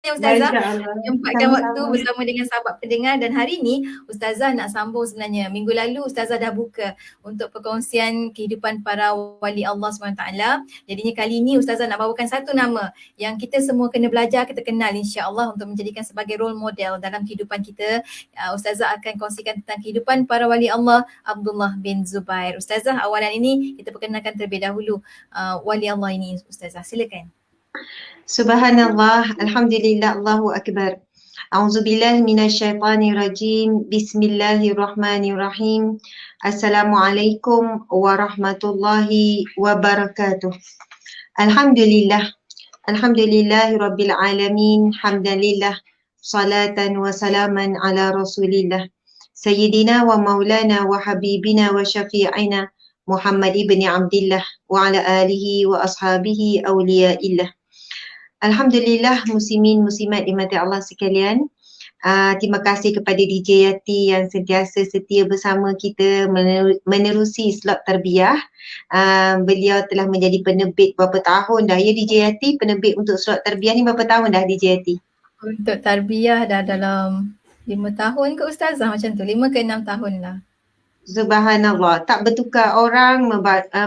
Ustazah Masya Allah. menyempatkan waktu Sama-sama. bersama dengan sahabat pendengar, dan hari ini Ustazah nak sambung sebenarnya. Minggu lalu Ustazah dah buka untuk perkongsian kehidupan para wali Allah SWT. Jadinya kali ini Ustazah nak bawakan satu nama yang kita semua kena belajar, kita kenal insya-Allah untuk menjadikan sebagai role model dalam kehidupan kita. Ustazah akan kongsikan tentang kehidupan para wali Allah, Abdullah bin Zubair. Ustazah, awalan ini kita perkenalkan terlebih dahulu wali Allah ini. Ustazah, silakan. Subhanallah, Alhamdulillah, Allahu Akbar. A'udzubillah minasyaitanirrajim. Bismillahirrahmanirrahim. Assalamualaikum warahmatullahi wabarakatuh. Alhamdulillah. Alhamdulillahi rabbil alamin. Hamdalillah. Salatan wa salaman ala rasulillah. Sayyidina wa maulana wa habibina wa syafi'ina Muhammad ibn Abdillah wa ala alihi wa ashabihi awliyaillah. Alhamdulillah, muslimin muslimat di mata Allah sekalian. Terima kasih kepada DJ Yati yang sentiasa setia bersama kita menerusi slot tarbiyah. Beliau telah menjadi penerbit berapa tahun dah ya DJ Yati? Penerbit untuk slot tarbiyah ni berapa tahun dah DJ Yati? Untuk tarbiyah dah dalam 5 tahun ke Ustazah, macam tu, 5 ke 6 tahun lah. Subhanallah, tak bertukar orang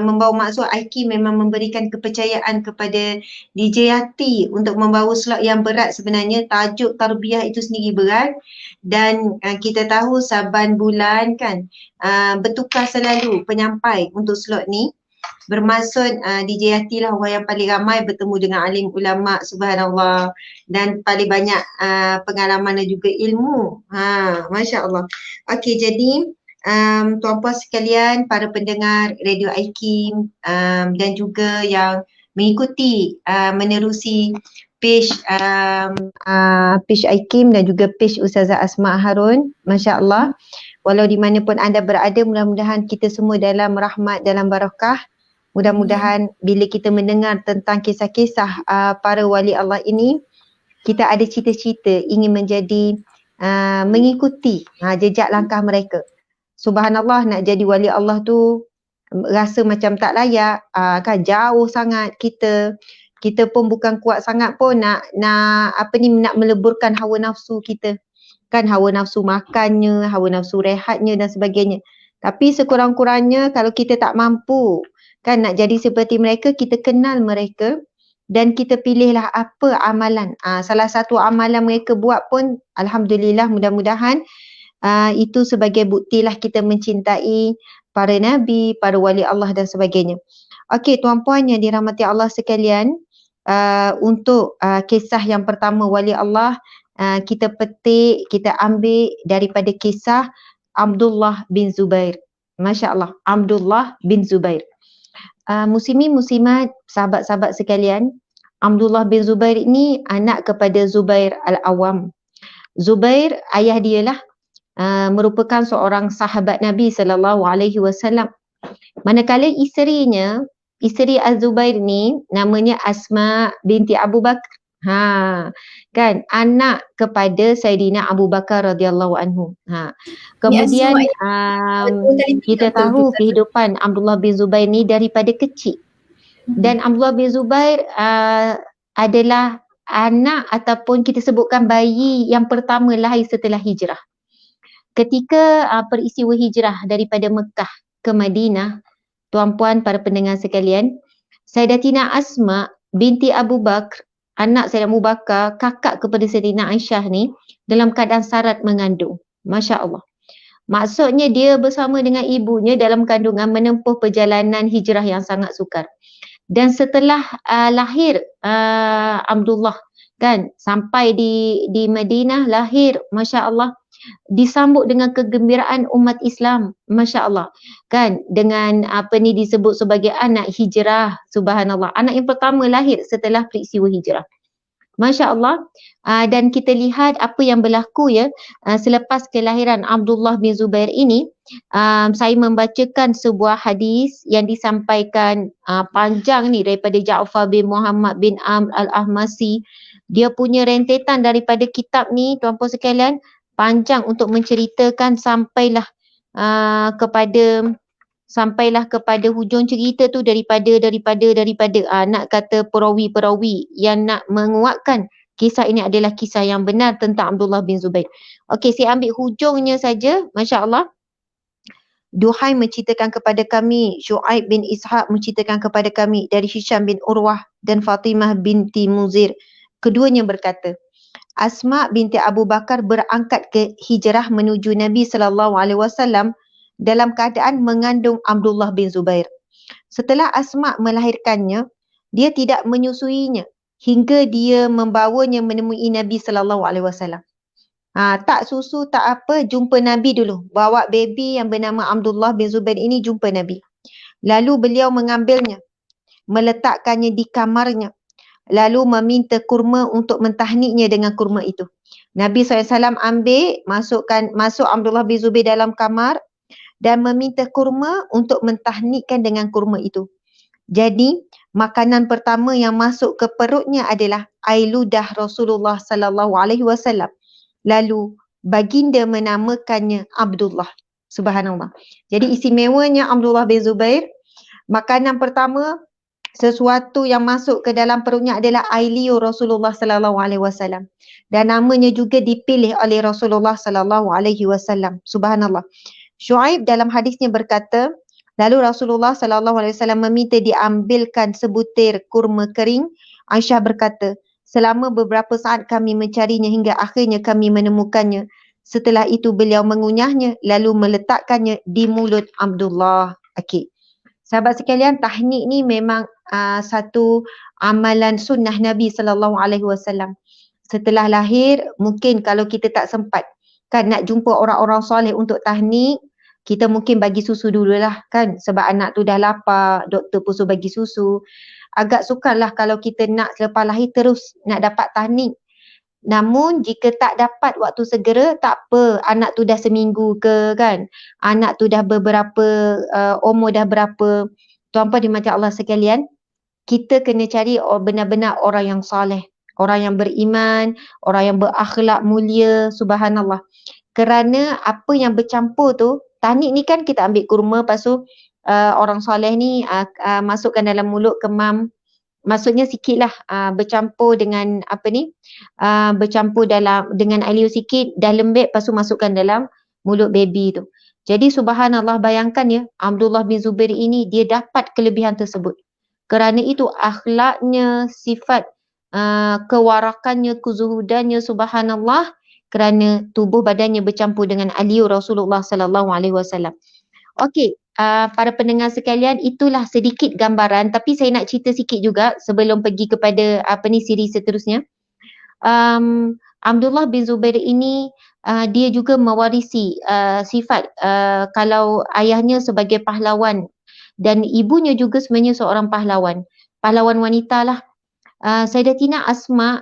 membawa maksud IQ memang memberikan kepercayaan kepada DJ Yati untuk membawa slot yang berat sebenarnya. Tajuk tarbiyah itu sendiri berat dan kita tahu saban bulan kan bertukar selalu penyampai untuk slot ni. Bermaksud DJ Yati lah orang yang paling ramai bertemu dengan alim ulama, subhanallah, dan paling banyak pengalaman dan juga ilmu. Masya Allah. Okey, jadi tuan-puan sekalian, para pendengar Radio IKIM dan juga yang mengikuti menerusi page IKIM dan juga page Ustazah Asma Harun, Masya Allah. Walau di mana pun anda berada, mudah-mudahan kita semua dalam rahmat, dalam barakah. Mudah-mudahan bila kita mendengar tentang kisah-kisah para wali Allah ini, kita ada cita-cita ingin menjadi mengikuti jejak langkah mereka. Subhanallah, nak jadi wali Allah tu rasa macam tak layak, kan jauh sangat kita pun bukan kuat sangat pun nak meleburkan hawa nafsu kita. Kan hawa nafsu makannya, hawa nafsu rehatnya dan sebagainya. Tapi sekurang-kurangnya kalau kita tak mampu kan nak jadi seperti mereka, kita kenal mereka dan kita pilihlah apa amalan. Salah satu amalan mereka buat pun alhamdulillah, mudah-mudahan itu sebagai buktilah kita mencintai para nabi, para wali Allah dan sebagainya. Okey, tuan-puan yang dirahmati Allah sekalian, untuk kisah yang pertama wali Allah, kita petik, kita ambil daripada kisah Abdullah bin Zubair. Masya Allah, Abdullah bin Zubair. Muslimin muslimat, sahabat-sahabat sekalian, Abdullah bin Zubair ini anak kepada Zubair Al-Awwam. Zubair, ayah dia lah merupakan seorang sahabat Nabi SAW. Manakala isterinya, isteri Az-Zubair ni namanya Asma binti Abu Bakar. Kan, anak kepada Saidina Abu Bakar radhiyallahu anhu. Kemudian kita tahu kehidupan Abdullah bin Zubair ni daripada kecil. Dan Abdullah bin Zubair adalah anak ataupun kita sebutkan bayi yang pertama lahir setelah hijrah. Ketika peristiwa hijrah daripada Mekah ke Madinah, tuan-puan para pendengar sekalian, Sayyidatina Asma binti Abu Bakar, anak Sayyidina Abu Bakar, kakak kepada Sayyidina Aisyah ni, dalam keadaan sarat mengandung. Masya Allah. Maksudnya dia bersama dengan ibunya dalam kandungan menempuh perjalanan hijrah yang sangat sukar. Dan setelah lahir Abdullah kan, sampai di Madinah lahir, Masya Allah, disambut dengan kegembiraan umat Islam, Masya Allah, kan, dengan disebut sebagai anak hijrah, subhanallah, anak yang pertama lahir setelah peristiwa hijrah, Masya Allah. Dan kita lihat apa yang berlaku ya, selepas kelahiran Abdullah bin Zubair ini, saya membacakan sebuah hadis yang disampaikan panjang ni daripada Ja'far bin Muhammad bin Amr Al-Ahmasi. Dia punya rentetan daripada kitab ni, tuan-puan sekalian, panjang untuk menceritakan sampailah kepada hujung cerita tu daripada nak kata perawi-perawi yang nak menguatkan kisah ini adalah kisah yang benar tentang Abdullah bin Zubair. Okey, saya ambil hujungnya saja. Masya Allah. Duhai menceritakan kepada kami, Syuaib bin Ishaq menceritakan kepada kami dari Hisham bin Urwah dan Fatimah binti Muzir. Keduanya berkata, Asma binti Abu Bakar berangkat ke hijrah menuju Nabi SAW dalam keadaan mengandung Abdullah bin Zubair. Setelah Asma melahirkannya, dia tidak menyusuinya hingga dia membawanya menemui Nabi SAW. Tak susu, tak apa, jumpa Nabi dulu. Bawa baby yang bernama Abdullah bin Zubair ini jumpa Nabi. Lalu beliau mengambilnya, meletakkannya di kamarnya. Lalu meminta kurma untuk mentahniknya dengan kurma itu. Nabi SAW ambil, masuk Abdullah bin Zubair dalam kamar dan meminta kurma untuk mentahnikkan dengan kurma itu. Jadi, makanan pertama yang masuk ke perutnya adalah air ludah Rasulullah SAW. Lalu baginda menamakannya Abdullah. Subhanallah. Jadi istimewanya Abdullah bin Zubair, makanan pertama, sesuatu yang masuk ke dalam perutnya adalah air liur Rasulullah SAW. Dan namanya juga dipilih oleh Rasulullah SAW. Subhanallah. Syuaib dalam hadisnya berkata, lalu Rasulullah SAW meminta diambilkan sebutir kurma kering. Aisyah berkata, selama beberapa saat kami mencarinya hingga akhirnya kami menemukannya. Setelah itu beliau mengunyahnya lalu meletakkannya di mulut Abdullah. Okey. Sahabat sekalian, tahnik ni memang satu amalan sunnah Nabi SAW. Setelah lahir, mungkin kalau kita tak sempat kan nak jumpa orang-orang soleh untuk tahnik, kita mungkin bagi susu dululah kan, sebab anak tu dah lapar, doktor pun suruh bagi susu. Agak sukarlah kalau kita nak selepas lahir terus nak dapat tahnik. Namun jika tak dapat waktu segera, tak apa, anak tu dah seminggu ke kan, anak tu dah beberapa, umur dah berapa, tuan-puan dimati Allah sekalian, kita kena cari benar-benar orang yang soleh, orang yang beriman, orang yang berakhlak mulia, subhanallah. Kerana apa yang bercampur tu, tahnik ni kan kita ambil kurma, lepas tu orang soleh ni masukkan dalam mulut, kemam, maksudnya sikitlah bercampur dengan bercampur dengan air liur sikit, dah lembek, lepas tu masukkan dalam mulut baby tu. Jadi subhanallah, bayangkan ya, Abdullah bin Zubair ini dia dapat kelebihan tersebut. Kerana itu akhlaknya, sifat kewarakannya, kezuhudannya, subhanallah, kerana tubuh badannya bercampur dengan air liur Rasulullah SAW. Okey, para pendengar sekalian, itulah sedikit gambaran, tapi saya nak cerita sikit juga sebelum pergi kepada siri seterusnya. Abdullah bin Zubair ini dia juga mewarisi sifat kalau ayahnya sebagai pahlawan dan ibunya juga sebenarnya seorang pahlawan wanita lah. Sayyidatina Asma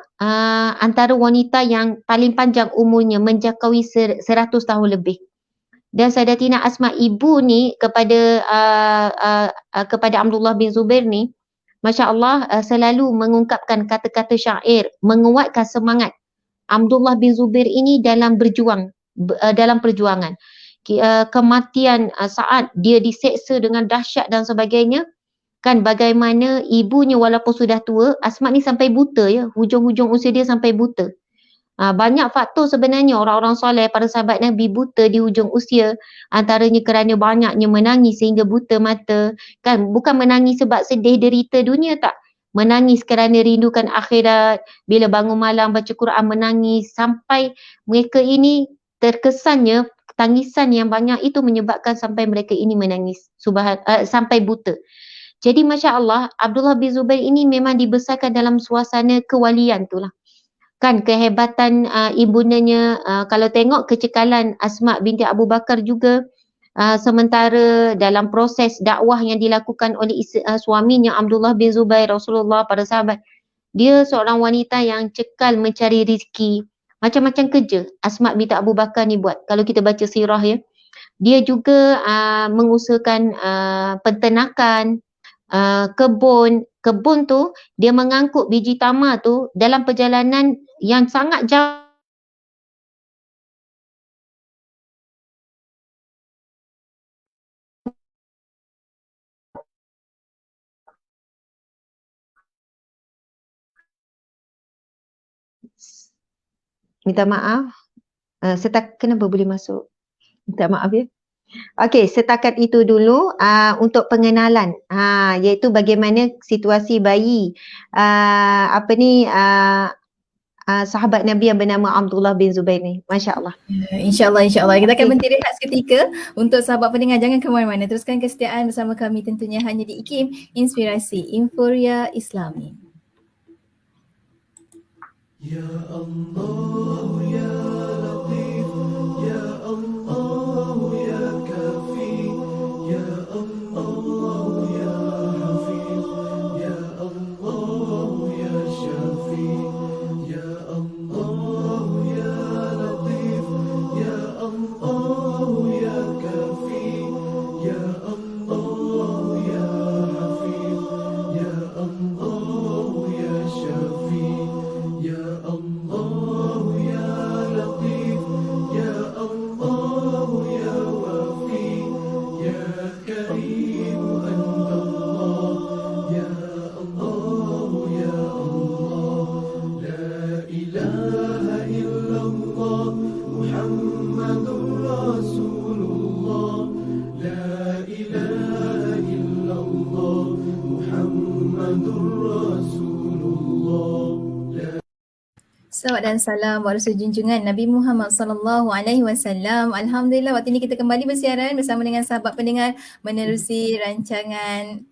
antara wanita yang paling panjang umurnya, menjangkaui 100 tahun lebih. Dan Sayyidatina Asma ibu ni kepada Abdullah bin Zubair ni, Masya Allah, selalu mengungkapkan kata-kata syair, menguatkan semangat Abdullah bin Zubair ini dalam berjuang, dalam perjuangan. Kematian saat dia diseksa dengan dahsyat dan sebagainya, kan bagaimana ibunya walaupun sudah tua, Asma ni sampai buta ya, hujung-hujung usia dia sampai buta. Banyak faktor sebenarnya orang-orang soleh, para sahabat Nabi buta di hujung usia, antaranya kerana banyaknya menangis sehingga buta mata, kan, bukan menangis sebab sedih derita dunia, tak, menangis kerana rindukan akhirat, bila bangun malam baca Quran menangis, sampai mereka ini terkesannya tangisan yang banyak itu menyebabkan sampai mereka ini menangis sampai buta. Jadi Masya Allah, Abdullah bin Zubair ini memang dibesarkan dalam suasana kewalian tu lah. Kan kehebatan ibundanya, kalau tengok kecekalan Asma binti Abu Bakar juga, sementara dalam proses dakwah yang dilakukan oleh suaminya Abdullah bin Zubair, Rasulullah, para sahabat, dia seorang wanita yang cekal mencari rezeki, macam-macam kerja Asma binti Abu Bakar ni buat. Kalau kita baca sirah ya, dia juga mengusahakan penternakan, kebun tu dia mengangkut biji tamar tu dalam perjalanan yang sangat jauh. minta maaf. Kenapa boleh masuk? Minta maaf ya. Okey, setakat itu dulu untuk pengenalan. Iaitu bagaimana situasi bayi sahabat Nabi yang bernama Abdullah bin Zubair ni. Masya-Allah. InsyaAllah, insyaAllah. Kita akan berhenti rehat seketika. Untuk sahabat pendengar, jangan ke mana-mana. Teruskan kesetiaan bersama kami tentunya hanya di IKIM Inspirasi Inforia Islami. Ya Allah, Ya Latif, Ya Allah, Ya Kafi, Ya Allah, Ya Hafiz, Ya Allah, Ya Syafi, Ya Allah, Ya Latif, Ya Allah, Ya Kafi, Ya Allah, Ya Hafiz, Ya Allah, Ya Syafi, Ya Allah, Ya Latif, Ya Allah, Ya Wafi, Ya Karim, Anta Allah, Ya Allah, Ya Allah, La ilaha illallah, Muhammadur Rasulullah, La ilaha illallah, Muhammadur Rasulullah. Salawat dan salam buat Rasul junjungan Nabi Muhammad sallallahu alaihi wasallam. Alhamdulillah, waktu ini kita kembali bersiaran bersama dengan sahabat pendengar menerusi rancangan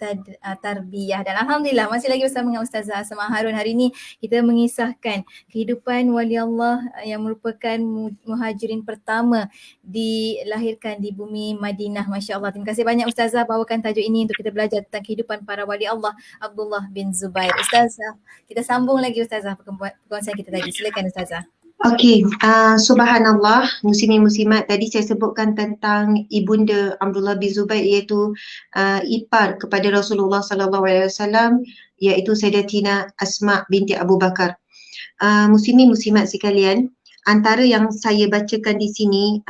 tarbiyah, dan alhamdulillah masih lagi bersama dengan Ustazah Asma Harun. Hari ini kita mengisahkan kehidupan wali Allah yang merupakan muhajirin pertama dilahirkan di bumi Madinah. Masya-Allah. Terima kasih banyak Ustazah bawakan tajuk ini untuk kita belajar tentang kehidupan para wali Allah Abdullah bin Zubair. Ustazah, kita sambung lagi Ustazah perkongsian kita tadi. Silakan Ustazah. Okey, subhanallah, muslimin muslimat, tadi saya sebutkan tentang ibunda Abdullah bin Zubair iaitu ipar kepada Rasulullah sallallahu alaihi wasallam, iaitu Sayyidatina Asma binti Abu Bakar. Muslimin muslimat sekalian, antara yang saya bacakan di sini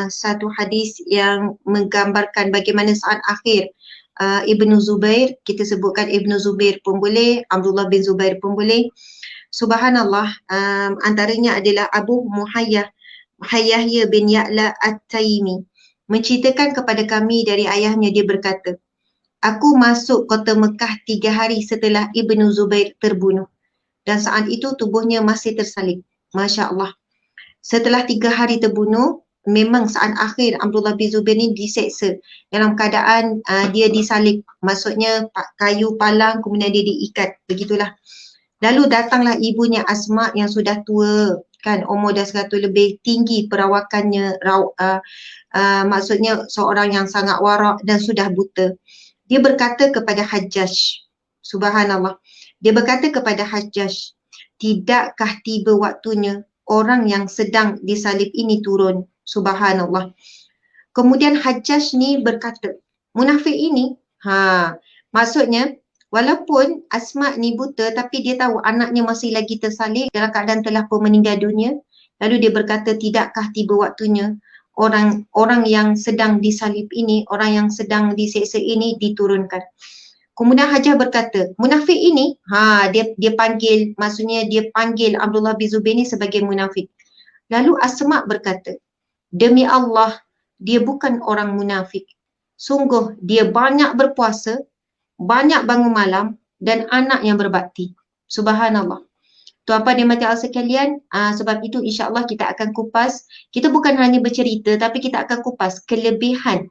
satu hadis yang menggambarkan bagaimana saat akhir Ibnu Zubair, kita sebutkan Ibnu Zubair pun boleh, Abdullah bin Zubair pun boleh. Subhanallah, antaranya adalah Abu Muhayyah bin Ya'la At-Taimi menceritakan kepada kami dari ayahnya, dia berkata, aku masuk kota Mekah 3 hari setelah Ibnu Zubair terbunuh dan saat itu tubuhnya masih tersalib. Masya Allah. Setelah 3 hari terbunuh, memang saat akhir Abdullah bin Zubair ni diseksa dalam keadaan dia disalib. Maksudnya kayu palang kemudian dia diikat. Begitulah. Lalu datanglah ibunya Asma yang sudah tua, kan, umur dah 100 lebih, tinggi perawakannya, maksudnya seorang yang sangat warak dan sudah buta. Dia berkata kepada Hajjaj, subhanallah, dia berkata kepada Hajjaj, tidakkah tiba waktunya orang yang sedang disalib ini turun? Subhanallah. Kemudian Hajjaj ni berkata, munafik ini, maksudnya walaupun Asma ni buta tapi dia tahu anaknya masih lagi tersalib dalam keadaan telah pun meninggal dunia. Lalu dia berkata, tidakkah tiba waktunya orang yang sedang disalib ini, orang yang sedang diseksa ini diturunkan. Kemudian Hajjaj berkata, munafik ini, dia panggil, maksudnya dia panggil Abdullah bin Zubair ni sebagai munafik. Lalu Asma berkata, demi Allah, dia bukan orang munafik. Sungguh dia banyak berpuasa, banyak bangun malam dan anak yang berbakti. Subhanallah. Tuan-tuan dan puan-puan sekalian, sebab itu insya-Allah kita akan kupas, kita bukan hanya bercerita tapi kita akan kupas kelebihan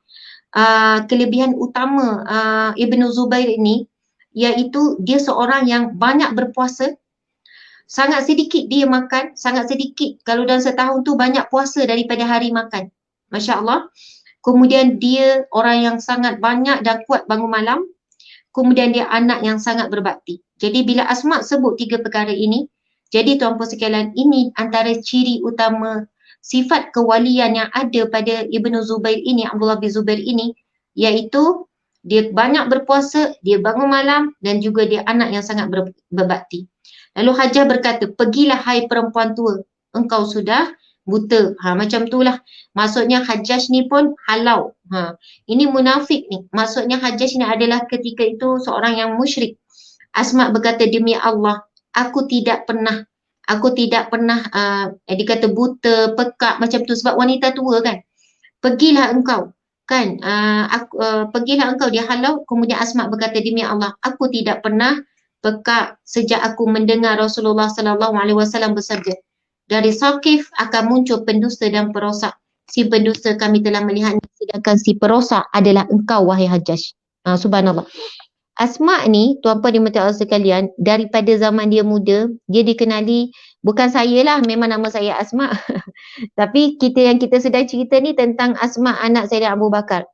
utama Ibnu Zubair ini, iaitu dia seorang yang banyak berpuasa, sangat sedikit dia makan, sangat sedikit, kalau dalam setahun tu banyak puasa daripada hari makan. Masya-Allah. Kemudian dia orang yang sangat banyak dan kuat bangun malam. Kemudian dia anak yang sangat berbakti. Jadi bila Asma sebut 3 perkara ini, jadi tuan-puan sekalian, ini antara ciri utama sifat kewalian yang ada pada Ibnu Zubair ini, Abdullah bin Zubair ini, iaitu dia banyak berpuasa, dia bangun malam dan juga dia anak yang sangat berbakti. Lalu Hajjaj berkata, pergilah hai perempuan tua, engkau sudah buta. Macam itulah. Maksudnya Hajjaj ni pun halau. Ini munafik ni. Maksudnya Hajjaj ni adalah ketika itu seorang yang musyrik. Asma berkata, demi Allah, aku tidak pernah Aku tidak pernah dia kata buta, pekak macam tu sebab wanita tua kan. Pergilah engkau kan, pergilah engkau, dia halau. Kemudian Asma berkata, demi Allah, aku tidak pernah pekak sejak aku mendengar Rasulullah sallallahu alaihi wasallam bersabda, dari Saqif akan muncul pendusta dan perosak. Si pendusta kami telah melihatnya, sedangkan si perosak adalah engkau wahai Hajjaj. Subhanallah. Asma ni, tuan-puan dan puan sekalian, daripada zaman dia muda, dia dikenali, bukan saya lah, memang nama saya Asma. Tapi kita sedang cerita ni tentang Asma anak Sayyidina Abu Bakar.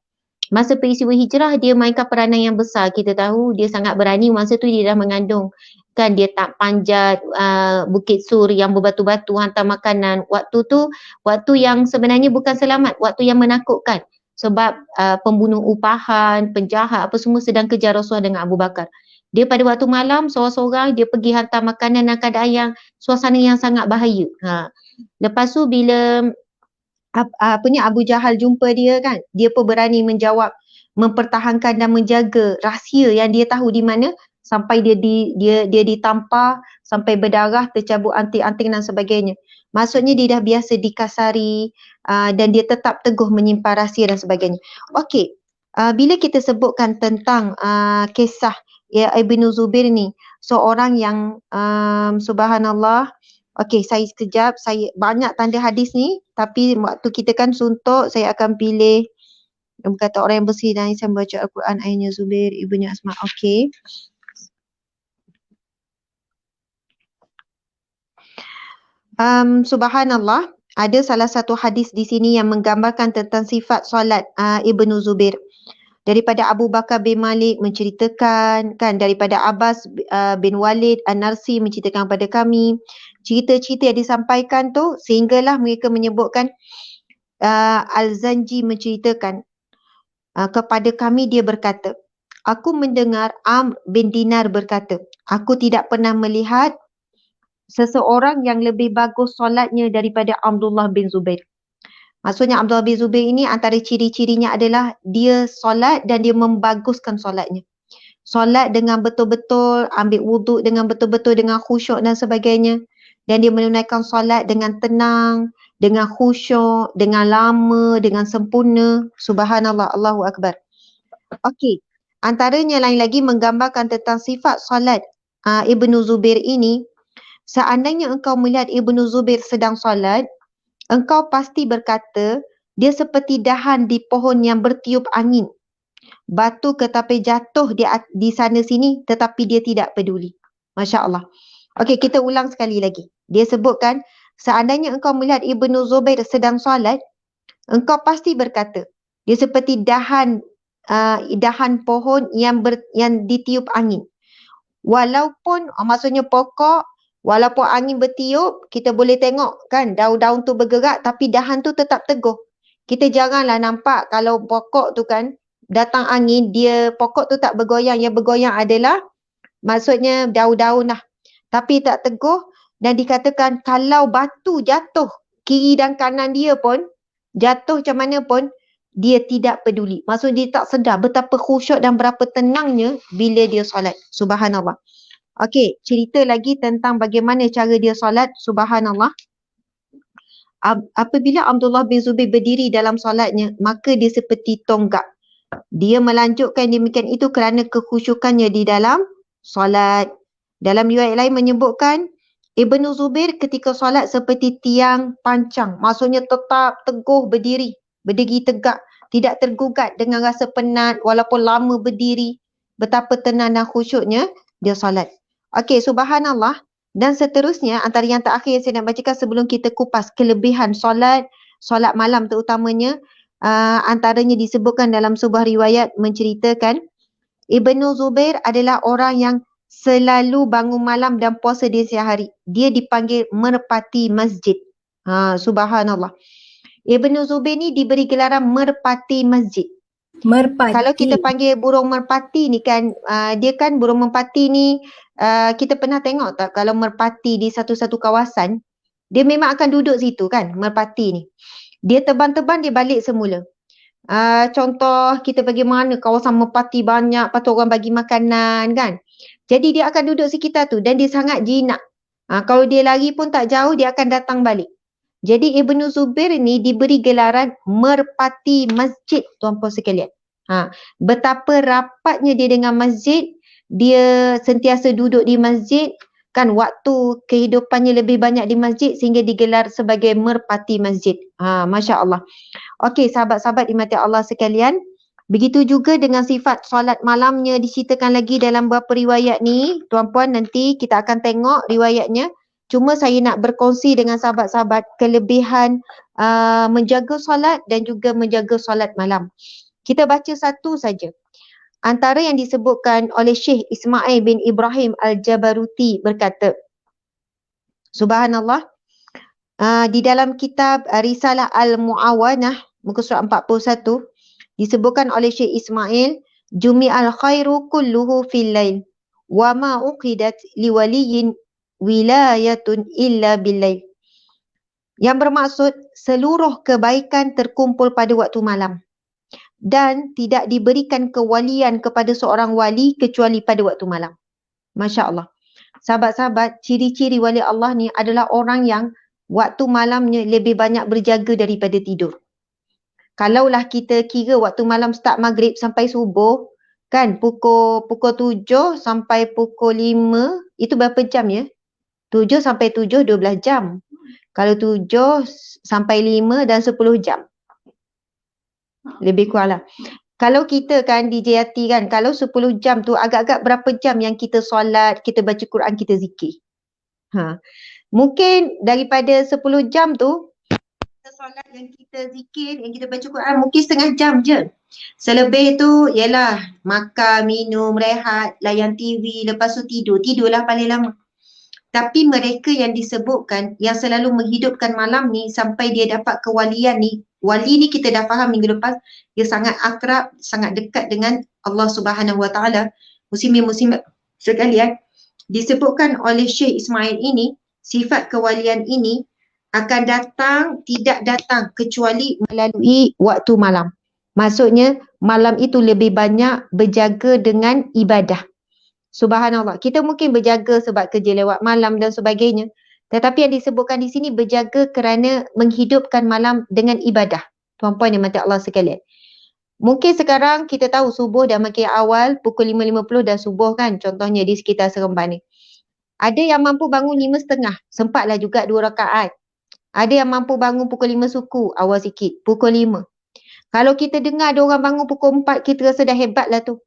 Masa peristiwa hijrah, dia mainkan peranan yang besar. Kita tahu dia sangat berani, masa tu dia dah mengandung. Kan dia tak panjat Bukit Sur yang berbatu-batu hantar makanan. Waktu yang sebenarnya bukan selamat, waktu yang menakutkan. Sebab pembunuh upahan, penjahat apa semua sedang kejar Rasulullah dengan Abu Bakar. Dia pada waktu malam seorang-seorang dia pergi hantar makanan dalam keadaan yang suasana yang sangat bahaya. Lepas tu bila Abu Jahal jumpa dia kan, dia pun berani menjawab, mempertahankan dan menjaga rahsia yang dia tahu di mana sampai dia ditampar sampai berdarah, tercabut anting-anting dan sebagainya. Maksudnya dia dah biasa dikasari dan dia tetap teguh menyimpan rahsia dan sebagainya. Okey, bila kita sebutkan tentang kisah Ibnu Zubair ni, seorang yang subhanallah. Okey, saya sekejap, saya banyak tanda hadis ni, tapi waktu kita kan suntuk, saya akan pilih berkata orang yang bersih dan Islam baca Al-Quran, ayahnya Zubair, ibunya Asma. Okey. Subhanallah, ada salah satu hadis di sini yang menggambarkan tentang sifat solat Ibnu Zubair. Daripada Abu Bakar bin Malik menceritakan, kan, daripada Abbas bin Walid An-Narsi menceritakan kepada kami cerita-cerita yang disampaikan tu, sehinggalah mereka menyebutkan Al-Zanji menceritakan kepada kami, dia berkata, aku mendengar Amr bin Dinar berkata, aku tidak pernah melihat seseorang yang lebih bagus solatnya daripada Abdullah bin Zubair. Maksudnya Abdullah bin Zubair ini antara ciri-cirinya adalah dia solat dan dia membaguskan solatnya. Solat dengan betul-betul, ambil wuduk dengan betul-betul, dengan khusyuk dan sebagainya. Dan dia menunaikan solat dengan tenang, dengan khusyuk, dengan lama, dengan sempurna. Subhanallah, Allahu Akbar. Okey, antaranya lain lagi menggambarkan tentang sifat solat Ibnu Zubair ini. Seandainya engkau melihat Ibnu Zubair sedang solat, engkau pasti berkata, dia seperti dahan di pohon yang bertiup angin. Batu ketapi jatuh di sana sini, tetapi dia tidak peduli. Masya Allah. Okey, kita ulang sekali lagi. Dia sebutkan, seandainya engkau melihat Ibnu Zubair sedang solat, engkau pasti berkata, dia seperti dahan pohon yang ditiup angin. Walaupun, maksudnya pokok, walaupun angin bertiup, kita boleh tengok kan daun-daun tu bergerak, tapi dahan tu tetap teguh. Kita janganlah nampak kalau pokok tu kan datang angin, pokok tu tak bergoyang. Yang bergoyang adalah maksudnya daun-daun lah. Tapi tak teguh, dan dikatakan kalau batu jatuh kiri dan kanan dia pun, jatuh macam mana pun, dia tidak peduli. Maksudnya dia tak sedar betapa khusyuk dan berapa tenangnya bila dia solat. Subhanallah. Okey, cerita lagi tentang bagaimana cara dia solat. Subhanallah. Apabila Abdullah bin Zubair berdiri dalam solatnya, maka dia seperti tonggak. Dia melanjutkan demikian itu kerana kekhusyukannya di dalam solat. Dalam riwayat lain menyebutkan, Ibnu Zubair ketika solat seperti tiang pancang. Maksudnya tetap teguh berdiri tegak. Tidak tergugat dengan rasa penat walaupun lama berdiri. Betapa tenang dan khusyuknya dia solat. Okey, subhanallah. Dan seterusnya, antara yang terakhir yang saya nak bacakan sebelum kita kupas kelebihan solat malam terutamanya, antaranya disebutkan dalam sebuah riwayat menceritakan, Ibnu Zubair adalah orang yang selalu bangun malam dan puasa di siang hari. Dia dipanggil merpati masjid. Subhanallah. Ibnu Zubair ni diberi gelaran merpati masjid. Merpati. Kalau kita panggil burung merpati ni kan, dia kan burung merpati ni, kita pernah tengok tak kalau merpati di satu-satu kawasan, dia memang akan duduk situ kan, merpati ni. Dia terbang-terbang, dia balik semula. Contoh kita bagaimana kawasan merpati banyak, lepas tu orang bagi makanan kan. Jadi dia akan duduk sekitar tu dan dia sangat jinak. Kalau dia lari pun tak jauh, dia akan datang balik. Jadi Ibnu Zubair ni diberi gelaran merpati masjid, tuan-puan sekalian. Betapa rapatnya dia dengan masjid, dia sentiasa duduk di masjid, kan waktu kehidupannya lebih banyak di masjid sehingga digelar sebagai merpati masjid. Masya Allah. Okey, sahabat-sahabat dimati Allah sekalian. Begitu juga dengan sifat solat malamnya diceritakan lagi dalam beberapa riwayat ni. Tuan-puan, nanti kita akan tengok riwayatnya. Cuma saya nak berkongsi dengan sahabat-sahabat kelebihan menjaga solat dan juga menjaga solat malam. Kita baca satu saja. Antara yang disebutkan oleh Syekh Ismail bin Ibrahim Al-Jabaruti berkata, Subhanallah, di dalam kitab Risalah Al-Mu'awanah, muka surat 41, disebutkan oleh Syekh Ismail, Jumi'al khairu kulluhu fil lail, wa ma uqidat liwaliyin wilayatun illa bil lail. Yang bermaksud, seluruh kebaikan terkumpul pada waktu malam. Dan tidak diberikan kewalian kepada seorang wali kecuali pada waktu malam. Masya Allah. Sahabat-sahabat, ciri-ciri wali Allah ni adalah orang yang waktu malamnya lebih banyak berjaga daripada tidur. Kalaulah kita kira waktu malam start maghrib sampai subuh, kan pukul 7 sampai pukul 5, itu berapa jam ya? 7 sampai 7, 12 jam. Kalau 7 sampai 5 dan 10 jam. Lebih kurang lah. Kalau kita kan di JRT kan, kalau 10 jam tu agak-agak berapa jam yang kita solat, kita baca Quran, kita zikir. Mungkin daripada 10 jam tu, kita solat, yang kita zikir, yang kita baca Quran mungkin setengah jam je. Selebih tu ialah makan, minum, rehat, layan TV, lepas tu tidur. Tidurlah paling lama. Tapi mereka yang disebutkan yang selalu menghidupkan malam ni sampai dia dapat kewalian ni, wali ni kita dah faham minggu lepas, dia sangat akrab, sangat dekat dengan Allah Subhanahu Wa Taala. Muslimin-muslimat sekalian, disebutkan oleh Syekh Ismail ini, sifat kewalian ini akan datang, tidak datang kecuali melalui waktu malam. Maksudnya malam itu lebih banyak berjaga dengan ibadah. Subhanallah. Kita mungkin berjaga sebab kerja lewat malam dan sebagainya. Tetapi yang disebutkan di sini berjaga kerana menghidupkan malam dengan ibadah. Tuan-puan yang mati Allah sekalian. Mungkin sekarang kita tahu subuh dah makin awal, pukul 5.50 dah subuh kan. Contohnya di sekitar Seremban ni. Ada yang mampu bangun 5.30. Sempatlah juga 2 rakaat. Ada yang mampu bangun pukul 5 suku. Awal sikit. Pukul 5. Kalau kita dengar ada orang bangun pukul 4, kita rasa dah hebat lah tu.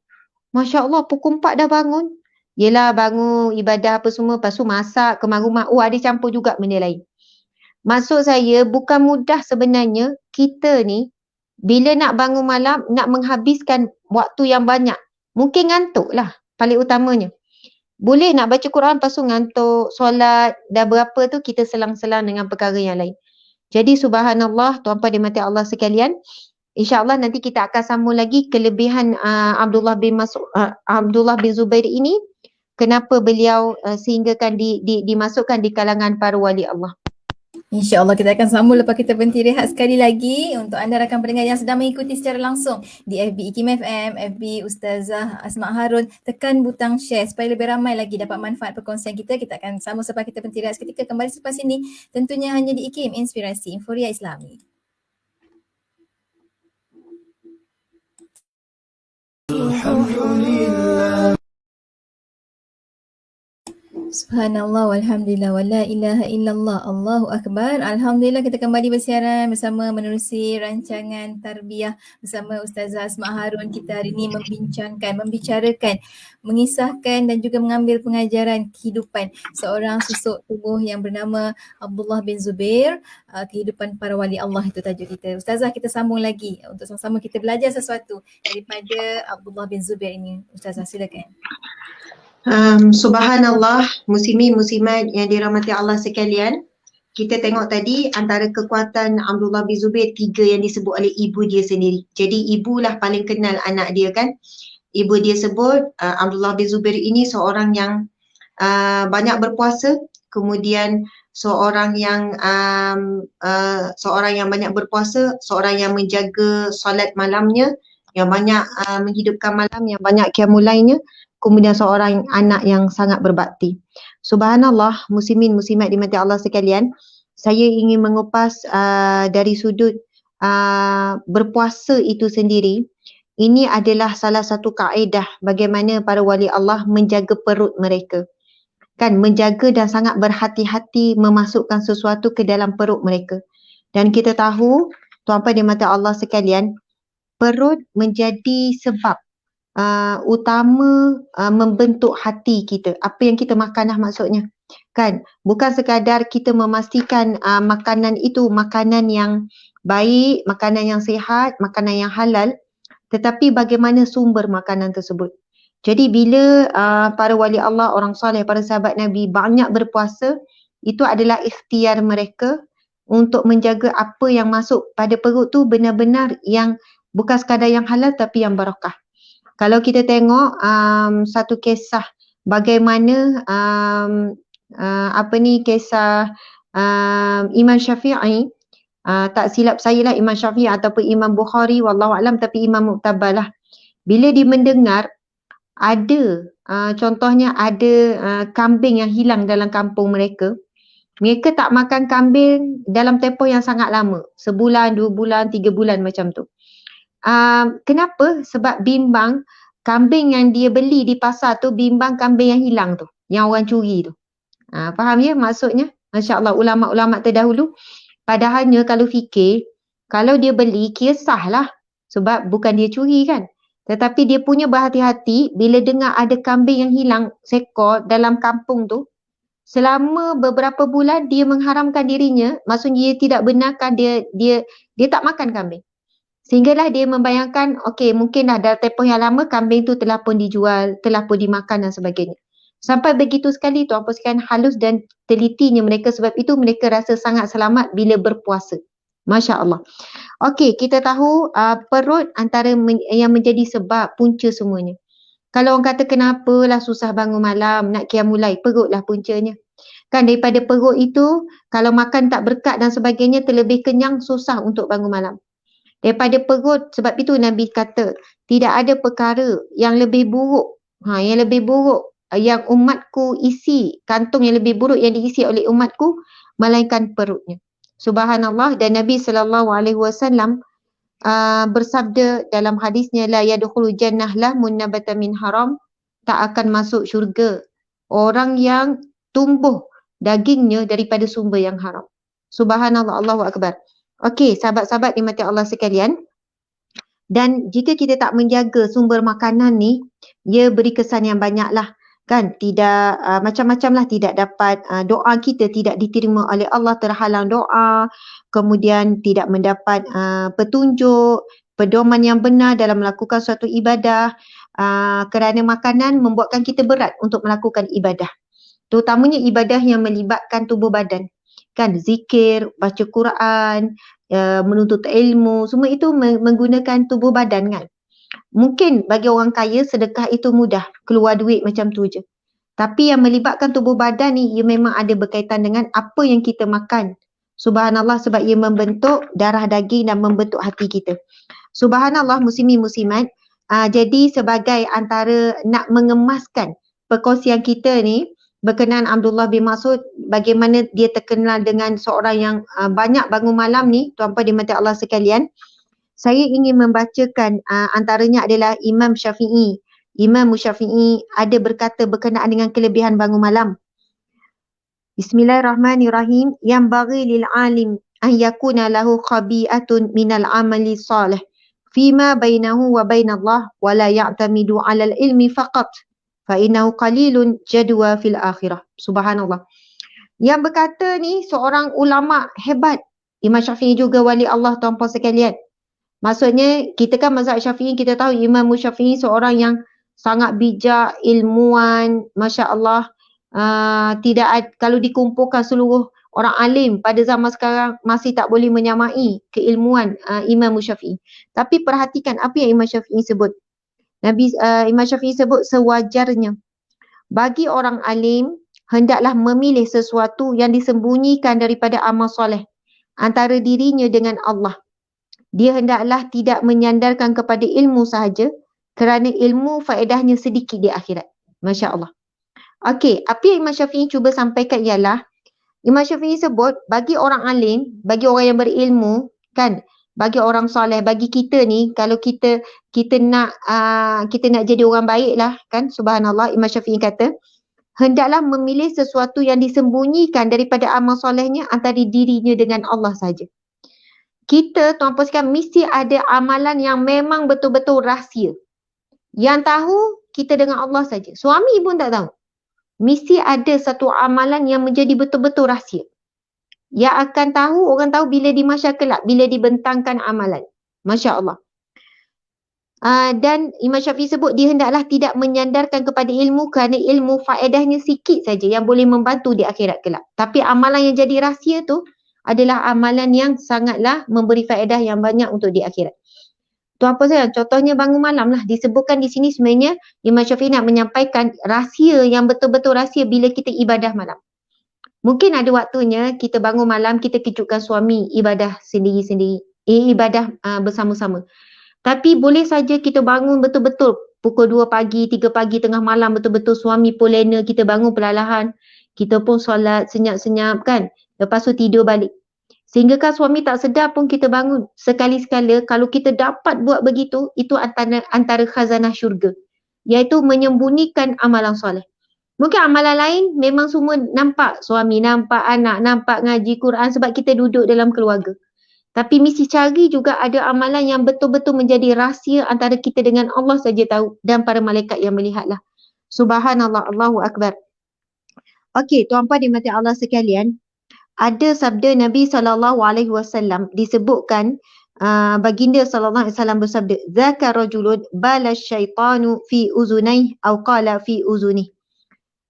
Masya Allah, pukul 4 dah bangun. Yelah, bangun ibadah apa semua, lepas tu masak, kemas rumah. Ada campur juga benda lain. Maksud saya, bukan mudah sebenarnya kita ni, bila nak bangun malam, nak menghabiskan waktu yang banyak. Mungkin ngantuk lah, paling utamanya. Boleh nak baca Quran, lepas tu ngantuk, solat, dah berapa tu kita selang-selang dengan perkara yang lain. Jadi subhanallah, tuan-puan dimati Allah sekalian, InsyaAllah nanti kita akan sambung lagi kelebihan Abdullah bin Zubair ini. Kenapa beliau sehinggakan dimasukkan di kalangan para wali Allah. InsyaAllah kita akan sambung lepas kita berhenti rehat sekali lagi. Untuk anda rakan pendengar yang sedang mengikuti secara langsung di FB IKIM FM, FB Ustazah Asma Harun, tekan butang share supaya lebih ramai lagi dapat manfaat perkongsian kita. Kita akan sambung selepas kita berhenti rehat seketika, kembali selepas ini. Tentunya hanya di IKIM, Inspirasi Inforia Islami. Alhamdulillah. Subhanallah walhamdulillah wa la ilaha illallah, Allahu Akbar. Alhamdulillah kita kembali bersiaran bersama menerusi rancangan tarbiyah bersama Ustazah Asma Harun. Kita hari ini membicarakan, mengisahkan dan juga mengambil pengajaran kehidupan seorang susuk tubuh yang bernama Abdullah bin Zubair. Kehidupan para wali Allah itu tajuk kita. Ustazah, kita sambung lagi untuk sama-sama kita belajar sesuatu daripada Abdullah bin Zubair ini. Ustazah, silakan. Subhanallah, muslimin muslimat yang dirahmati Allah sekalian. Kita tengok tadi antara kekuatan Abdullah bin Zubair 3 yang disebut oleh ibu dia sendiri. Jadi ibulah paling kenal anak dia kan. Ibu dia sebut Abdullah bin Zubair ini seorang yang banyak berpuasa, kemudian seorang yang banyak berpuasa, seorang yang menjaga solat malamnya, yang banyak menghidupkan malam, yang banyak qiyamul lailnya. Kemudian seorang anak yang sangat berbakti. Subhanallah, muslimin muslimat dimati Allah sekalian, saya ingin mengupas dari sudut berpuasa itu sendiri. Ini adalah salah satu kaedah bagaimana para wali Allah menjaga perut mereka. Kan, menjaga dan sangat berhati-hati memasukkan sesuatu ke dalam perut mereka. Dan kita tahu, tuan-tuan di mata Allah sekalian, perut menjadi sebab utama membentuk hati kita. Apa yang kita makan lah maksudnya. Kan, bukan sekadar kita memastikan makanan itu makanan yang baik, makanan yang sihat, makanan yang halal, tetapi bagaimana sumber makanan tersebut. Jadi bila para wali Allah, orang soleh, para sahabat Nabi banyak berpuasa, itu adalah ikhtiar mereka untuk menjaga apa yang masuk pada perut tu benar-benar yang bukan sekadar yang halal tapi yang barakah. Kalau kita tengok satu kisah bagaimana kisah Imam Syafi'i, tak silap saya lah Imam Syafi'i ataupun Imam Bukhari, wallahualam, tapi Imam Mu'tabar lah. Bila dia mendengar ada contohnya ada kambing yang hilang dalam kampung mereka, mereka tak makan kambing dalam tempoh yang sangat lama, sebulan, 2 bulan, 3 bulan macam tu. Kenapa? Sebab bimbang kambing yang dia beli di pasar tu bimbang kambing yang hilang tu, yang orang curi tu. Faham ya maksudnya? Masya Allah, ulama-ulama terdahulu padahalnya kalau fikir, kalau dia beli kira sah lah sebab bukan dia curi kan. Tetapi dia punya berhati-hati bila dengar ada kambing yang hilang seekor dalam kampung tu, selama beberapa bulan dia mengharamkan dirinya, maksudnya dia tidak benarkan dia tak makan kambing. Sehinggalah dia membayangkan, okey, mungkinlah dalam tempoh yang lama kambing tu telah pun dijual, telah pun dimakan dan sebagainya. Sampai begitu sekali tuan-puan sekalian, halus dan telitinya mereka, sebab itu mereka rasa sangat selamat bila berpuasa. Masya Allah. Okey, kita tahu perut antara yang menjadi sebab punca semuanya. Kalau orang kata kenapalah susah bangun malam, nak qiyamulai, perutlah puncanya. Kan daripada perut itu, kalau makan tak berkat dan sebagainya, terlebih kenyang, susah untuk bangun malam. Daripada perut, sebab itu Nabi kata, tidak ada perkara yang lebih buruk, yang umatku isi, kantung yang lebih buruk yang diisi oleh umatku, melainkan perutnya. Subhanallah. Dan Nabi SAW bersabda dalam hadisnya, la yadkhulu jannah lahmun nabata min haram, tak akan masuk syurga orang yang tumbuh dagingnya daripada sumber yang haram. Subhanallah, Allahu Akbar. Okey, sahabat-sahabat dimati Allah sekalian, dan jika kita tak menjaga sumber makanan ni, ia beri kesan yang banyak lah. Kan, tidak macam-macam lah, tidak dapat doa kita tidak diterima oleh Allah, terhalang doa, kemudian tidak mendapat petunjuk, pedoman yang benar dalam melakukan suatu ibadah, kerana makanan membuatkan kita berat untuk melakukan ibadah. Terutamanya ibadah yang melibatkan tubuh badan. Kan, zikir, baca Quran, menuntut ilmu, semua itu menggunakan tubuh badan kan. Mungkin bagi orang kaya sedekah itu mudah, keluar duit macam tu je. Tapi yang melibatkan tubuh badan ni, ia memang ada berkaitan dengan apa yang kita makan. Subhanallah, sebab ia membentuk darah daging dan membentuk hati kita. Subhanallah, muslimin muslimat. Jadi sebagai antara nak mengemaskan perkongsian kita ni berkenaan Abdullah bin Mas'ud, bagaimana dia terkenal dengan seorang yang banyak bangun malam ni, tuan-tuan di mata Allah sekalian, saya ingin membacakan antaranya adalah Imam Syafi'i. Imam Syafi'i ada berkata berkenaan dengan kelebihan bangun malam. Bismillahirrahmanirrahim. Yang bagi lil alim an yakuna lahu khabi'atun minal amali salih fima bainahu wa bainallah wa la ya'tamidu 'alal ilmi faqat fa innahu qalilun jadwa fil akhirah. Subhanallah. Yang berkata ni seorang ulama hebat. Imam Syafi'i juga wali Allah, tuan-puan sekalian. Maksudnya kita kan mazhab Syafi'i, kita tahu Imam Syafi'i seorang yang sangat bijak, ilmuwan, Masya Allah. Kalau dikumpulkan seluruh orang alim pada zaman sekarang masih tak boleh menyamai keilmuan Imam Syafi'i. Tapi perhatikan apa yang Imam Syafi'i sebut. Imam Syafi'i sebut sewajarnya bagi orang alim hendaklah memilih sesuatu yang disembunyikan daripada amal soleh antara dirinya dengan Allah. Dia hendaklah tidak menyandarkan kepada ilmu sahaja kerana ilmu faedahnya sedikit di akhirat. Masya Allah. Okey, apa yang Imam Syafi'i cuba sampaikan ialah Imam Syafi'i sebut bagi orang alim, bagi orang yang berilmu, kan, bagi orang soleh, bagi kita ni kalau kita nak jadi orang baik lah kan, subhanallah, Imam Syafi'i kata hendaklah memilih sesuatu yang disembunyikan daripada amal solehnya antara dirinya dengan Allah saja. Kita tuan-puan sekalian mesti ada amalan yang memang betul-betul rahsia. Yang tahu kita dengan Allah saja. Suami pun tak tahu. Mesti ada satu amalan yang menjadi betul-betul rahsia. Yang akan tahu, orang tahu bila di mahsyar kelak, bila dibentangkan amalan. Masya Allah. Dan Imam Syafi'i sebut dia hendaklah tidak menyandarkan kepada ilmu kerana ilmu faedahnya sikit saja yang boleh membantu di akhirat kelak. Tapi amalan yang jadi rahsia tu adalah amalan yang sangatlah memberi faedah yang banyak untuk di akhirat. Tuan-puan sekalian, contohnya bangun malam lah. Disebutkan di sini sebenarnya Imam Syafi'i nak menyampaikan rahsia yang betul-betul rahsia bila kita ibadah malam. Mungkin ada waktunya kita bangun malam, kita kejutkan suami ibadah sendiri-sendiri. Ibadah bersama-sama. Tapi boleh saja kita bangun betul-betul pukul 2 pagi, 3 pagi, tengah malam betul-betul suami pun lena, kita bangun perlahan. Kita pun solat senyap-senyap kan. Lepas tu tidur balik. Sehingga kan suami tak sedar pun kita bangun. Sekali-sekala kalau kita dapat buat begitu, itu antara khazanah syurga. Iaitu menyembunyikan amalan soleh. Mungkin amalan lain memang semua nampak suami, nampak anak, nampak ngaji Quran sebab kita duduk dalam keluarga. Tapi mesti cari juga ada amalan yang betul-betul menjadi rahsia antara kita dengan Allah saja tahu dan para malaikat yang melihatlah. Subhanallah, Allahu Akbar. Okey, tuan-puan dimati Allah sekalian. Ada sabda Nabi SAW disebutkan baginda SAW bersabda, "Zaka rajulun bala syaitanu fi uzunai atau qala fi uzuni."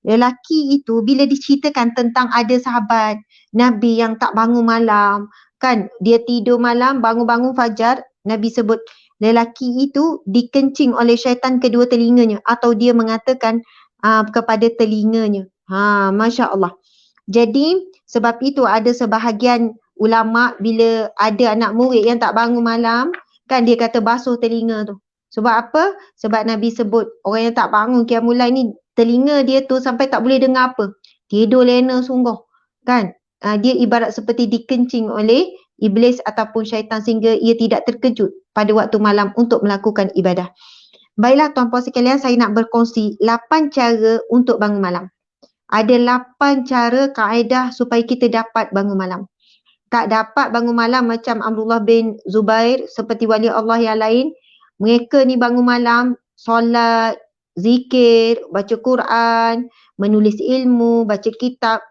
Lelaki itu bila diceritakan tentang ada sahabat Nabi yang tak bangun malam, kan, dia tidur malam, bangun-bangun fajar, Nabi sebut lelaki itu dikencing oleh syaitan kedua telinganya atau dia mengatakan kepada telinganya. Masya Allah. Jadi sebab itu ada sebahagian ulama bila ada anak murid yang tak bangun malam, kan, dia kata basuh telinga tu. Sebab apa? Sebab Nabi sebut orang yang tak bangun qiyamul lail ni telinga dia tu sampai tak boleh dengar apa. Tidur lena sungguh. Kan? Dia ibarat seperti dikencing oleh iblis ataupun syaitan sehingga ia tidak terkejut pada waktu malam untuk melakukan ibadah. Baiklah tuan-puan sekalian, saya nak berkongsi 8 cara untuk bangun malam. Ada 8 cara kaedah supaya kita dapat bangun malam. Tak dapat bangun malam macam Abdullah bin Zubair seperti wali Allah yang lain. Mereka ni bangun malam, solat, zikir, baca Quran, menulis ilmu, baca kitab.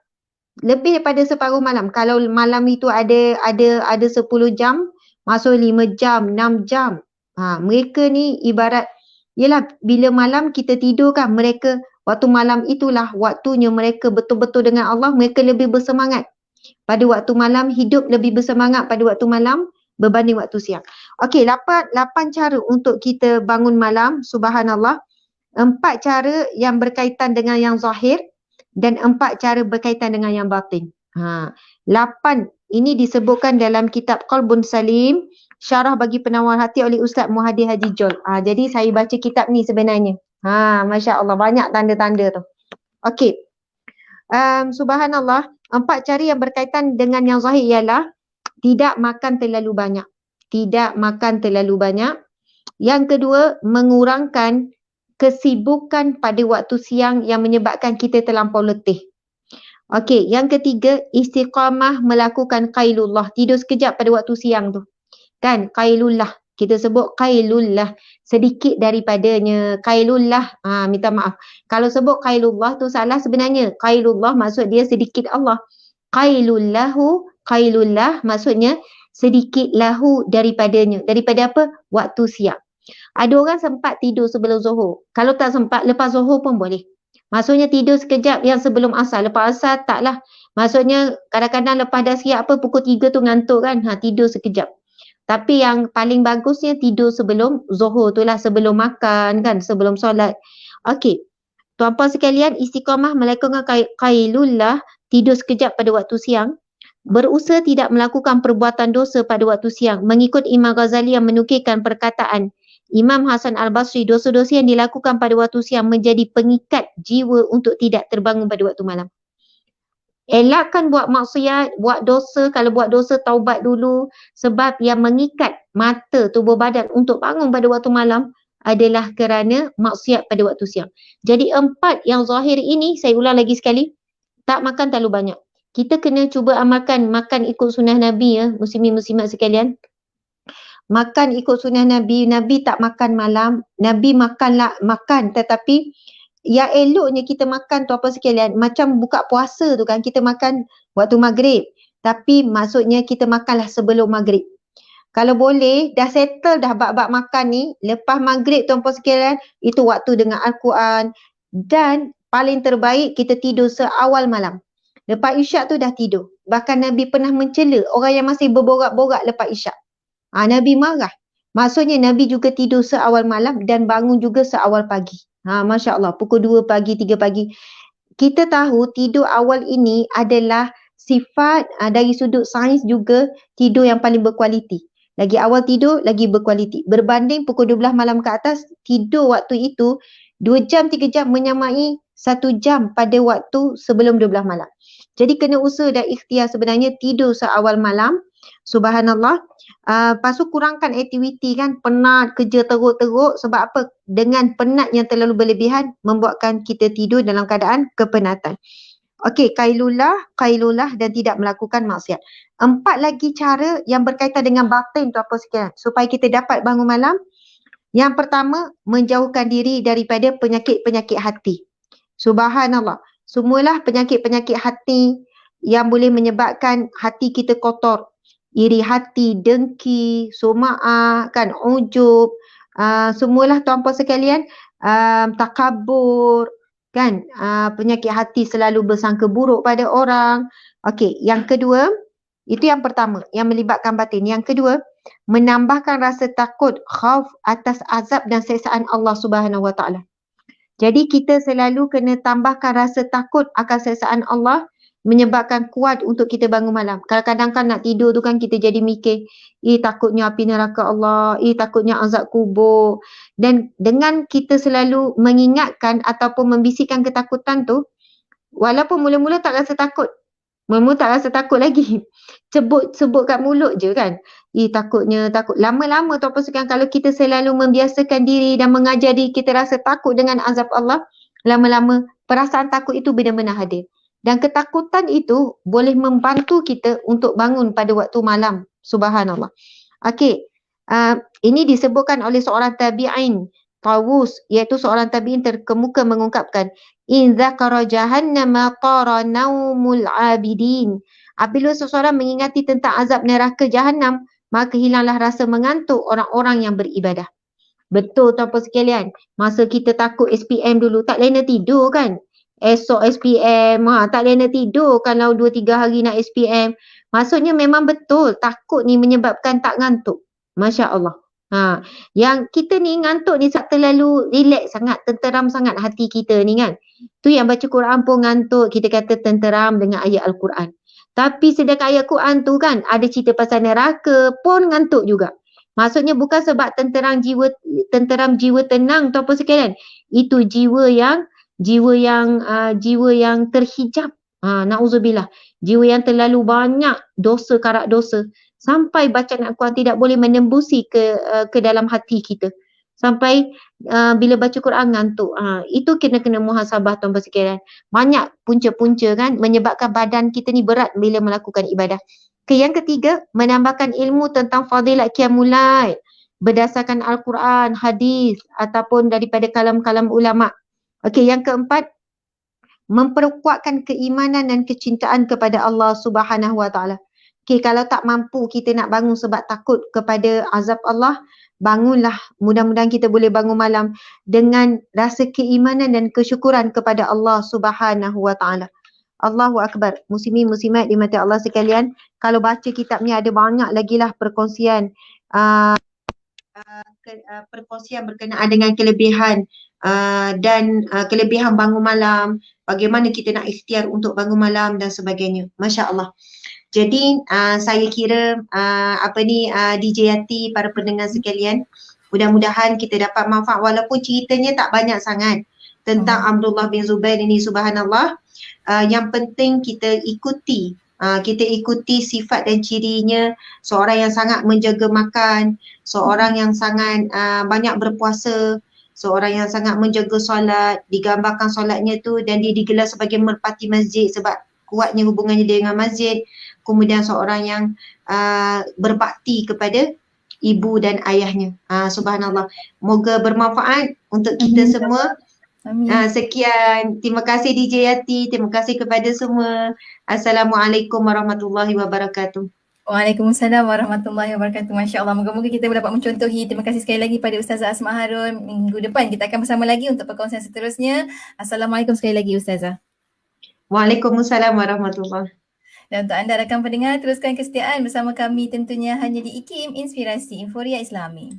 Lebih daripada separuh malam. Kalau malam itu ada 10 jam, masuk 5 jam, 6 jam. Mereka ni ibarat, yelah bila malam kita tidur kan, mereka waktu malam itulah waktunya mereka betul-betul dengan Allah, mereka lebih bersemangat. Pada waktu malam, hidup lebih bersemangat pada waktu malam berbanding waktu siang. Okey, 8 cara untuk kita bangun malam, subhanallah. 4 cara yang berkaitan dengan yang zahir dan 4 cara berkaitan dengan yang batin. 8 ini disebutkan dalam kitab Qalbun Salim, Syarah bagi Penawar Hati oleh Ustaz Muhadi Haji Jol. Jadi saya baca kitab ni sebenarnya. Masya Allah, banyak tanda-tanda tu. Okey. Subhanallah, 4 cara yang berkaitan dengan yang zahir ialah tidak makan terlalu banyak. Tidak makan terlalu banyak. Yang kedua, mengurangkan kesibukan pada waktu siang yang menyebabkan kita terlampau letih. Okey, yang ketiga, istiqamah melakukan qailullah. Tidur sekejap pada waktu siang tu. Kan, qailullah. Kita sebut qailullah, sedikit daripadanya. Qailullah, minta maaf. Kalau sebut qailullah tu salah sebenarnya. Qailullah maksud dia sedikit Allah. Qailullah maksudnya sedikit lahu daripadanya. Daripada apa? Waktu siang. Ada orang sempat tidur sebelum zuhur. Kalau tak sempat, lepas zuhur pun boleh. Maksudnya tidur sekejap yang sebelum asar. Lepas asar taklah. Maksudnya kadang-kadang lepas dah siap pukul 3 tu ngantuk kan. Tidur sekejap. Tapi yang paling bagusnya tidur sebelum zuhur tu lah, sebelum makan kan, sebelum solat. Okey. Tuan-puan sekalian, istiqamah melakukan qailullah, tidur sekejap pada waktu siang. Berusaha tidak melakukan perbuatan dosa pada waktu siang. Mengikut Imam Ghazali yang menukilkan perkataan Imam Hasan Al-Basri, dosa-dosa yang dilakukan pada waktu siang menjadi pengikat jiwa untuk tidak terbangun pada waktu malam. Elakkan buat maksiat, buat dosa. Kalau buat dosa, taubat dulu. Sebab yang mengikat mata, tubuh badan untuk bangun pada waktu malam adalah kerana maksiat pada waktu siang. Jadi 4 yang zahir ini, saya ulang lagi sekali, tak makan terlalu banyak. Kita kena cuba amalkan makan ikut sunnah Nabi ya, muslimin-muslimat sekalian. Makan ikut sunnah Nabi. Nabi tak makan malam. Nabi makan tetapi yang eloknya kita makan tu apa sekalian, macam buka puasa tu kan, kita makan waktu maghrib. Tapi maksudnya kita makanlah sebelum maghrib. Kalau boleh, dah settle dah bab-bab makan ni, lepas maghrib tuan-puan sekalian, itu waktu dengan Al-Quran. Dan paling terbaik kita tidur seawal malam. Lepas isyak tu dah tidur. Bahkan Nabi pernah mencela orang yang masih berborak-borak lepas isyak. Nabi marah. Maksudnya Nabi juga tidur seawal malam dan bangun juga seawal pagi. Masya Allah, pukul 2 pagi, 3 pagi. Kita tahu tidur awal ini adalah sifat dari sudut sains juga tidur yang paling berkualiti. Lagi awal tidur, lagi berkualiti. Berbanding pukul 12 malam ke atas, tidur waktu itu 2 jam, 3 jam menyamai 1 jam pada waktu sebelum 12 malam. Jadi kena usaha dan ikhtiar sebenarnya tidur seawal malam. Subhanallah. Lepas tu kurangkan aktiviti kan, penat, kerja teruk-teruk. Sebab apa? Dengan penat yang terlalu berlebihan membuatkan kita tidur dalam keadaan kepenatan. Okey, kailulah dan tidak melakukan maksiat. 4 lagi cara yang berkaitan dengan batin tu apa sekalian, supaya kita dapat bangun malam. Yang pertama, menjauhkan diri daripada penyakit-penyakit hati. Subhanallah. Semualah penyakit-penyakit hati yang boleh menyebabkan hati kita kotor. Iri hati, dengki, suma'ah, kan, ujub, semualah tuan-puan sekalian, takabur, kan, penyakit hati selalu bersangka buruk pada orang. Okey, yang kedua, itu yang pertama, yang melibatkan batin. Yang kedua, menambahkan rasa takut, khauf atas azab dan siksaan Allah Subhanahu Wa Taala. Jadi kita selalu kena tambahkan rasa takut akan siksaan Allah, menyebabkan kuat untuk kita bangun malam. Kadang-kadang kan nak tidur tu kan kita jadi mikir, takutnya api neraka Allah, takutnya azab kubur. Dan dengan kita selalu mengingatkan ataupun membisikkan ketakutan tu, walaupun mula-mula tak rasa takut, mula-mula tak rasa takut lagi, sebut kat mulut je kan, takutnya, takut. Lama-lama tuan-puan sekalian, kalau kita selalu membiasakan diri dan mengajar diri kita rasa takut dengan azab Allah, lama-lama perasaan takut itu benar-benar hadir. Dan ketakutan itu boleh membantu kita untuk bangun pada waktu malam. Subhanallah. Okey, ini disebutkan oleh seorang tabi'in, Tawus, iaitu seorang tabi'in terkemuka mengungkapkan, in dzakara jahannama tara naumul abidin. Apabila seseorang mengingati tentang azab neraka Jahannam, maka hilanglah rasa mengantuk orang-orang yang beribadah. Betul tuan-puan sekalian, masa kita takut SPM dulu, tak lena tidur kan? Esok SPM, tak lena tidur kalau 2-3 hari nak SPM. Maksudnya memang betul, takut ni menyebabkan tak ngantuk. Masya Allah. Yang kita ni ngantuk ni terlalu relax sangat, tenteram sangat hati kita ni kan. Tu yang baca Quran pun ngantuk, kita kata tenteram dengan ayat Al-Quran. Tapi sedangkan ayat Quran tu kan ada cerita pasal neraka pun ngantuk juga. Maksudnya bukan sebab tenteram jiwa tenang tuan-puan sekalian. Itu jiwa yang terhijab. Na'udzubillah. Jiwa yang terlalu banyak dosa, karak dosa. Sampai bacaan Al-Quran tidak boleh menembusi ke dalam hati kita. Sampai bila baca Quran ngantuk. Itu kena muhasabah tuan-puan sekalian. Banyak punca-punca kan menyebabkan badan kita ni berat bila melakukan ibadah. Yang ketiga, menambahkan ilmu tentang fadilat qiyamul lail berdasarkan Al-Quran, hadis ataupun daripada kalam-kalam ulama. Okey, yang keempat, memperkuatkan keimanan dan kecintaan kepada Allah Subhanahu Wa Taala. Okey, kalau tak mampu kita nak bangun sebab takut kepada azab Allah, bangunlah. Mudah-mudahan kita boleh bangun malam dengan rasa keimanan dan kesyukuran kepada Allah Subhanahu Wa Taala. Allahu Akbar. Muslimin muslimat dimati Allah sekalian, kalau baca kitab ni ada banyak lagi lah perkongsian perkongsian berkenaan dengan kelebihan dan kelebihan bangun malam, bagaimana kita nak ikhtiar untuk bangun malam dan sebagainya. Masya Allah. Jadi saya kira DJ Yati, para pendengar sekalian, Mudah-mudahan kita dapat manfaat walaupun ceritanya tak banyak sangat tentang Abdullah bin Zubair ini, subhanallah. Yang penting kita ikuti. Kita ikuti sifat dan cirinya seorang yang sangat menjaga makan, seorang yang sangat banyak berpuasa, seorang yang sangat menjaga solat, digambarkan solatnya tu dan dia digelar sebagai merpati masjid sebab kuatnya hubungannya dia dengan masjid. Kemudian seorang yang berbakti kepada ibu dan ayahnya. Subhanallah. Moga bermanfaat untuk kita semua. Amin. Sekian. Terima kasih DJ Yati. Terima kasih kepada semua. Assalamualaikum warahmatullahi wabarakatuh. Waalaikumsalam warahmatullahi wabarakatuh. Masya Allah. Moga-moga kita dapat mencontohi. Terima kasih sekali lagi pada Ustazah Asma Harun. Minggu depan kita akan bersama lagi untuk perkongsian seterusnya. Assalamualaikum sekali lagi Ustazah. Waalaikumsalam warahmatullahi. Dan untuk anda rakan pendengar, teruskan kesetiaan bersama kami tentunya hanya di IKIM Inspirasi Inforia Islami.